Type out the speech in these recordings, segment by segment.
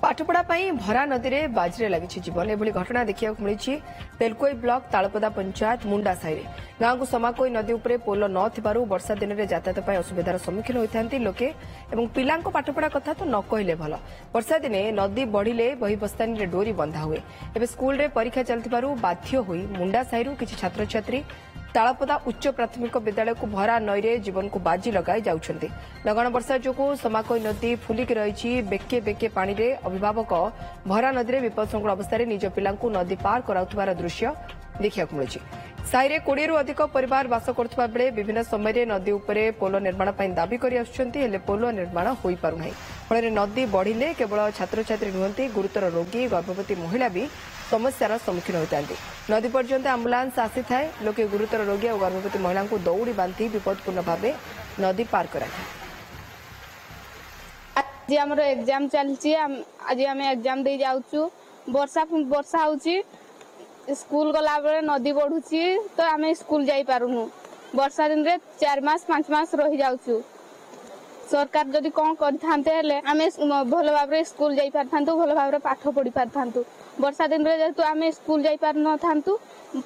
पाठपढ़ा भरा नदी में बाजी लगी जीवन एभली घटना देखा मिली तेलकोई ब्लॉक तालपदा पंचायत मुंडा साई गांव को समाकोई नदी उपर पोल न वर्षा दिन में यातायात असुविधार सम्मुखीन होती लोके और पिला पाठपढ़ा कथा तो न कहले भल वर्षा दिने नदी बढ़िले बही बस्तानी में डोरी बंधा हुए एवं स्कूल रे परीक्षा चलती बाध्य होई मुंडा साई किसी छात्र छात्री तालपदा उच्च प्राथमिक विद्यालय को भरा नईरे जीवन को बाजी लगाई जाउछन्ति। लगन वर्षा जोगु समाकोई नदी फुलिक रही बेके बेके पानी रे अभिभावक भरा नदी में विपदसंकुल अवस्था निज पिला नदी पार कराउथबार दृश्य देखा मिली। साईरे 20 रु अधिक परिवार बास करुवा बेले विभिन्न समय नदी उपरे पोल निर्माण दाबी कर पोल निर्माण हो पारना फल नदी बढ़िले केवल छात्र छात्री नुहति गुरुतर रोगी गर्भवती महिला भी समस्यार सम्मुखीन होता नदी पर्यंत आम्बुलांस आसी थाए लोके गुरुतर रोगी और गर्भवती महिला को दौड़ी बांधि विपदपूर्ण भाव नदी पार कराए। आज आम एग्जाम चलती आज आम एग्जाम दे जाऊँ वर्षा वर्षा होची स्कूल गला बेले नदी बढ़ुची तो आम स्कूल जाई पारुनु वर्षा दिन रे 4 मास 5 मास रही जाऊँ सरकार जदि कौन करते भल भाव स्कूल जाई पारथांतु भल भाव पाठ पढ़ी पारथांतु वर्षा दिन रे जेतु आम स्कूल जाई पार न थांतु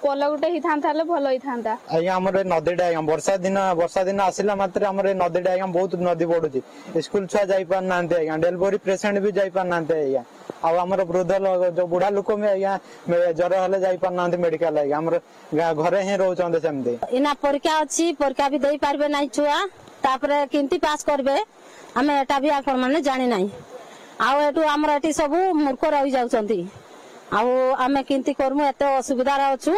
पोल गुटे ही थांता भल ही थांता। आज्ञा हमर नदीटा वर्षा दिन आसिला मात्र हमर नदीटा आज्ञा बहुत नदी बढ़ुची स्कूल छुआ जाई पार नांते आज्ञा डेलिवरी पेशेंट भी जाई पार नांते आज्ञा आमर वृद्ध जो बुढ़ा लोक में आज्ञा ज्वर हेले जाई पार नांते मेडिकल आज्ञा हमर घरे ही रहउचंदे सेमते इना परीक्षा अछि परीक्षा भी देई पारबे नै छुआ तापरे किंती पास करबे हमें एटा भी आपण माने जानि नै आउ एटू हमर एटी सब मूर्ख रही जाउचंती आउ आमे किंती करमु एते असुविधा रहउछु।